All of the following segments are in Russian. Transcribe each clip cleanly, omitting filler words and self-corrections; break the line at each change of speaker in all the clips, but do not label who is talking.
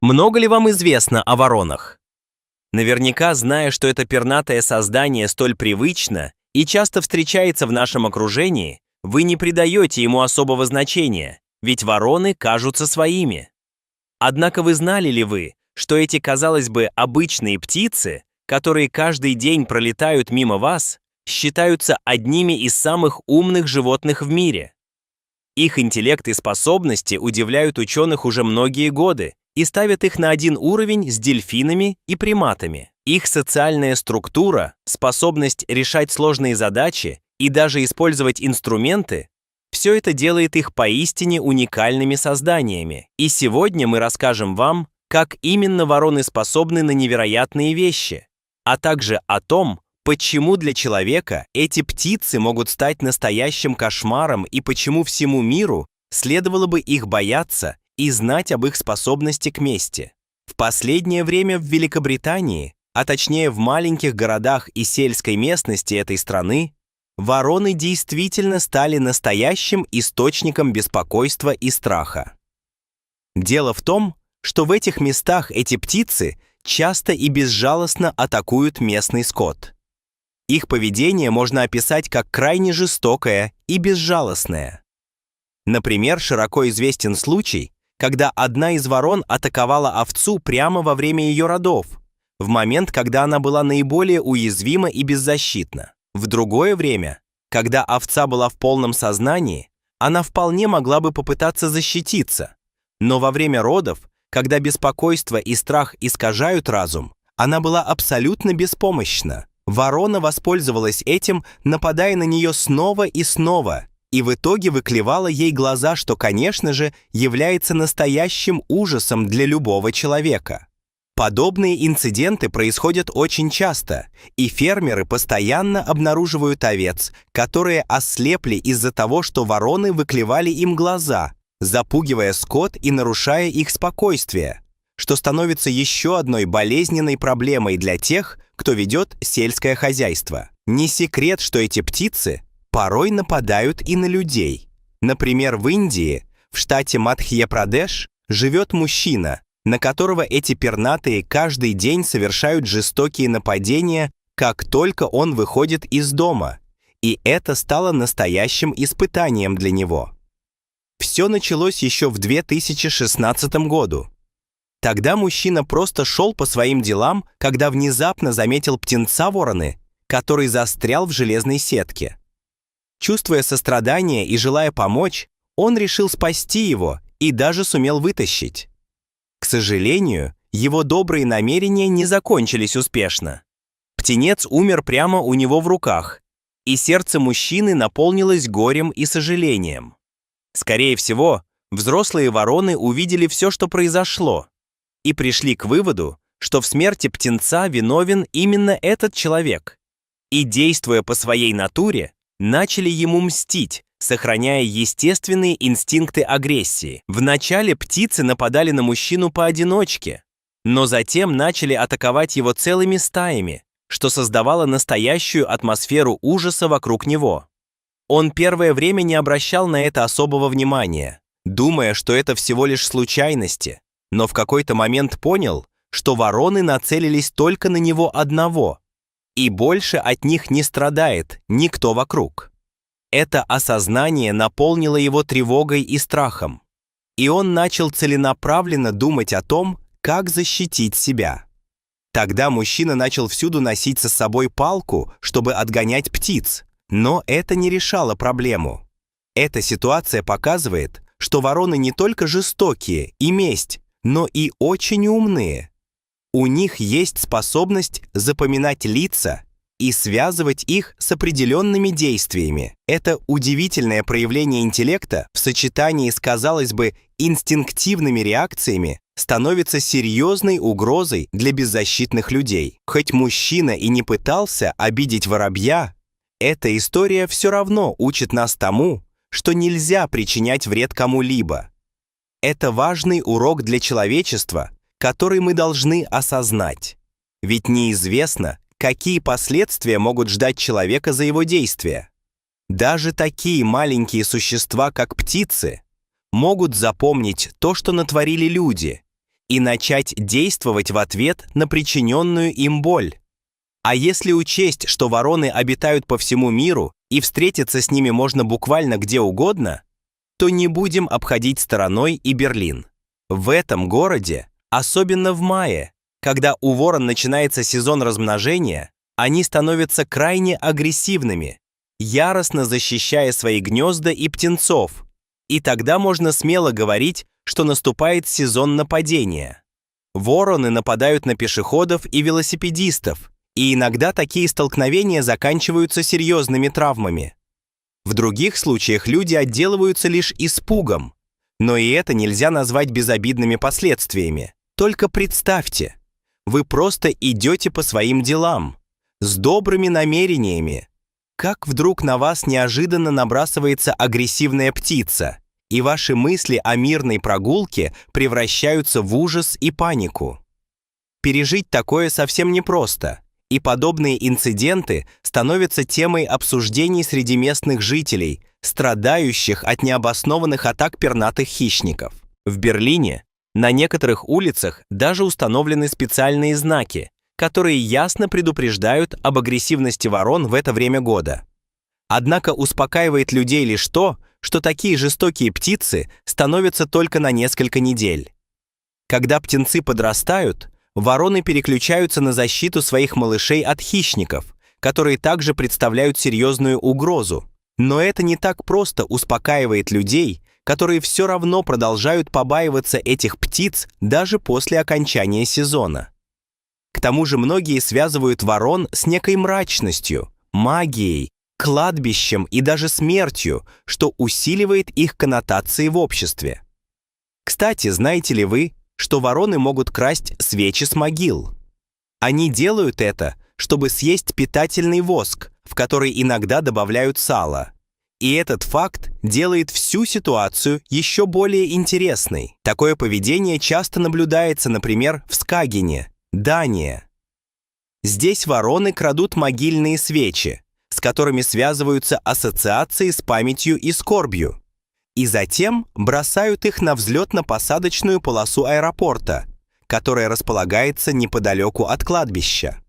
Много ли вам известно о воронах? Наверняка, зная, что это пернатое создание столь привычно и часто встречается в нашем окружении, вы не придаете ему особого значения, ведь вороны кажутся своими. Однако знали ли вы, что эти, казалось бы, обычные птицы, которые каждый день пролетают мимо вас, считаются одними из самых умных животных в мире? Их интеллект и способности удивляют ученых уже многие годы и ставят их на один уровень с дельфинами и приматами. Их социальная структура, способность решать сложные задачи и даже использовать инструменты – все это делает их поистине уникальными созданиями. И сегодня мы расскажем вам, как именно вороны способны на невероятные вещи, а также о том, почему для человека эти птицы могут стать настоящим кошмаром и почему всему миру следовало бы их бояться и знать об их способности к мести. В последнее время в Великобритании, а точнее в маленьких городах и сельской местности этой страны, вороны действительно стали настоящим источником беспокойства и страха. Дело в том, что в этих местах эти птицы часто и безжалостно атакуют местный скот. Их поведение можно описать как крайне жестокое и безжалостное. Например, широко известен случай, когда одна из ворон атаковала овцу прямо во время ее родов, в момент, когда она была наиболее уязвима и беззащитна. В другое время, когда овца была в полном сознании, она вполне могла бы попытаться защититься, но во время родов, когда беспокойство и страх искажают разум, она была абсолютно беспомощна. Ворона воспользовалась этим, нападая на нее снова и снова, и в итоге выклевала ей глаза, что, конечно же, является настоящим ужасом для любого человека. Подобные инциденты происходят очень часто, и фермеры постоянно обнаруживают овец, которые ослепли из-за того, что вороны выклевали им глаза, запугивая скот и нарушая их спокойствие, что становится еще одной болезненной проблемой для тех, кто ведет сельское хозяйство. Не секрет, что эти птицы порой нападают и на людей. Например, в Индии, в штате Мадхья-Прадеш, живет мужчина, на которого эти пернатые каждый день совершают жестокие нападения, как только он выходит из дома, и это стало настоящим испытанием для него. Все началось еще в 2016 году. Тогда мужчина просто шел по своим делам, когда внезапно заметил птенца вороны, который застрял в железной сетке. Чувствуя сострадание и желая помочь, он решил спасти его и даже сумел вытащить. К сожалению, его добрые намерения не закончились успешно. Птенец умер прямо у него в руках, и сердце мужчины наполнилось горем и сожалением. Скорее всего, взрослые вороны увидели все, что произошло, и пришли к выводу, что в смерти птенца виновен именно этот человек, и, действуя по своей натуре, начали ему мстить, сохраняя естественные инстинкты агрессии. Вначале птицы нападали на мужчину поодиночке, но затем начали атаковать его целыми стаями, что создавало настоящую атмосферу ужаса вокруг него. Он первое время не обращал на это особого внимания, думая, что это всего лишь случайности, но в какой-то момент понял, что вороны нацелились только на него одного, и больше от них не страдает никто вокруг. Это осознание наполнило его тревогой и страхом, и он начал целенаправленно думать о том, как защитить себя. Тогда мужчина начал всюду носить со собой палку, чтобы отгонять птиц, но это не решало проблему. Эта ситуация показывает, что вороны не только жестокие и месть, но и очень умные. У них есть способность запоминать лица и связывать их с определенными действиями. Это удивительное проявление интеллекта в сочетании с, казалось бы, инстинктивными реакциями становится серьезной угрозой для беззащитных людей. Хоть мужчина и не пытался обидеть воробья, эта история все равно учит нас тому, что нельзя причинять вред кому-либо. Это важный урок для человечества, который мы должны осознать. Ведь неизвестно, какие последствия могут ждать человека за его действия. Даже такие маленькие существа, как птицы, могут запомнить то, что натворили люди, и начать действовать в ответ на причиненную им боль. А если учесть, что вороны обитают по всему миру и встретиться с ними можно буквально где угодно, то не будем обходить стороной и Берлин. В этом городе, особенно в мае, когда у ворон начинается сезон размножения, они становятся крайне агрессивными, яростно защищая свои гнезда и птенцов. И тогда можно смело говорить, что наступает сезон нападения. Вороны нападают на пешеходов и велосипедистов, и иногда такие столкновения заканчиваются серьезными травмами. В других случаях люди отделываются лишь испугом, но и это нельзя назвать безобидными последствиями. Только представьте, вы просто идете по своим делам, с добрыми намерениями, как вдруг на вас неожиданно набрасывается агрессивная птица, и ваши мысли о мирной прогулке превращаются в ужас и панику. Пережить такое совсем непросто, и подобные инциденты становятся темой обсуждений среди местных жителей, страдающих от необоснованных атак пернатых хищников. В Берлине на некоторых улицах даже установлены специальные знаки, которые ясно предупреждают об агрессивности ворон в это время года. Однако успокаивает людей лишь то, что такие жестокие птицы становятся только на несколько недель. Когда птенцы подрастают, вороны переключаются на защиту своих малышей от хищников, которые также представляют серьезную угрозу. Но это не так просто успокаивает людей, которые все равно продолжают побаиваться этих птиц даже после окончания сезона. К тому же многие связывают ворон с некой мрачностью, магией, кладбищем и даже смертью, что усиливает их коннотации в обществе. Кстати, знаете ли вы, что вороны могут красть свечи с могил? Они делают это, чтобы съесть питательный воск, в который иногда добавляют сало. И этот факт делает всю ситуацию еще более интересной. Такое поведение часто наблюдается, например, в Скагене, Дания. Здесь вороны крадут могильные свечи, с которыми связываются ассоциации с памятью и скорбью, и затем бросают их на взлетно-посадочную полосу аэропорта, которая располагается неподалеку от кладбища.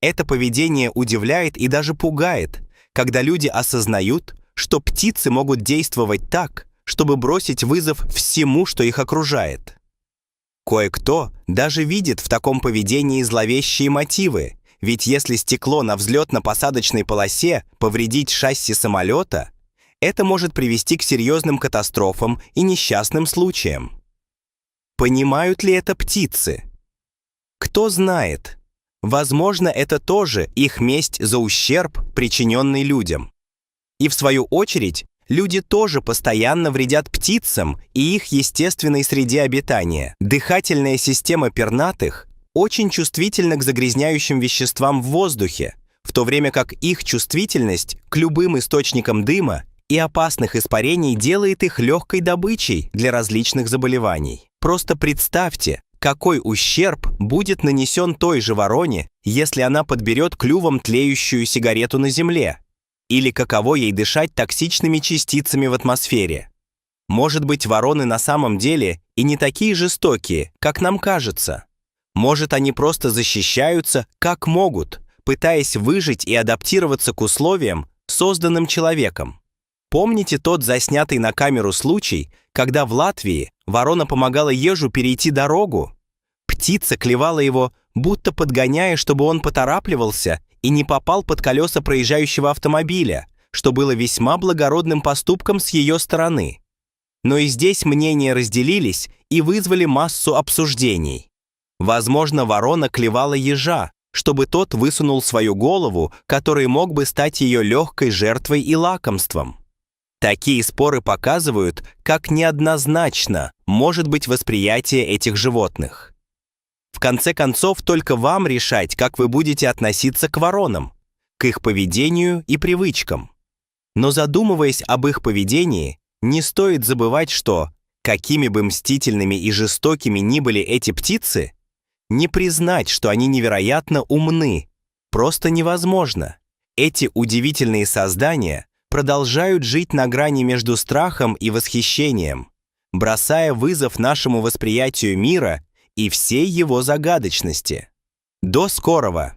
Это поведение удивляет и даже пугает, когда люди осознают, что птицы могут действовать так, чтобы бросить вызов всему, что их окружает. Кое-кто даже видит в таком поведении зловещие мотивы, ведь если стекло на взлетно-посадочной полосе повредить шасси самолета, это может привести к серьезным катастрофам и несчастным случаям. Понимают ли это птицы? Кто знает? Возможно, это тоже их месть за ущерб, причиненный людям. И в свою очередь, люди тоже постоянно вредят птицам и их естественной среде обитания. Дыхательная система пернатых очень чувствительна к загрязняющим веществам в воздухе, в то время как их чувствительность к любым источникам дыма и опасных испарений делает их легкой добычей для различных заболеваний. Просто представьте, какой ущерб будет нанесен той же вороне, если она подберет клювом тлеющую сигарету на земле, или каково ей дышать токсичными частицами в атмосфере. Может быть, вороны на самом деле и не такие жестокие, как нам кажется. Может, они просто защищаются, как могут, пытаясь выжить и адаптироваться к условиям, созданным человеком. Помните тот заснятый на камеру случай, когда в Латвии ворона помогала ежу перейти дорогу? Птица клевала его, будто подгоняя, чтобы он поторапливался и не попал под колеса проезжающего автомобиля, что было весьма благородным поступком с ее стороны. Но и здесь мнения разделились и вызвали массу обсуждений. Возможно, ворона клевала ежа, чтобы тот высунул свою голову, который мог бы стать ее легкой жертвой и лакомством. Такие споры показывают, как неоднозначно может быть восприятие этих животных. В конце концов, только вам решать, как вы будете относиться к воронам, к их поведению и привычкам. Но задумываясь об их поведении, не стоит забывать, что, какими бы мстительными и жестокими ни были эти птицы, не признать, что они невероятно умны, просто невозможно. Эти удивительные создания продолжают жить на грани между страхом и восхищением, бросая вызов нашему восприятию мира и всей его загадочности. До скорого!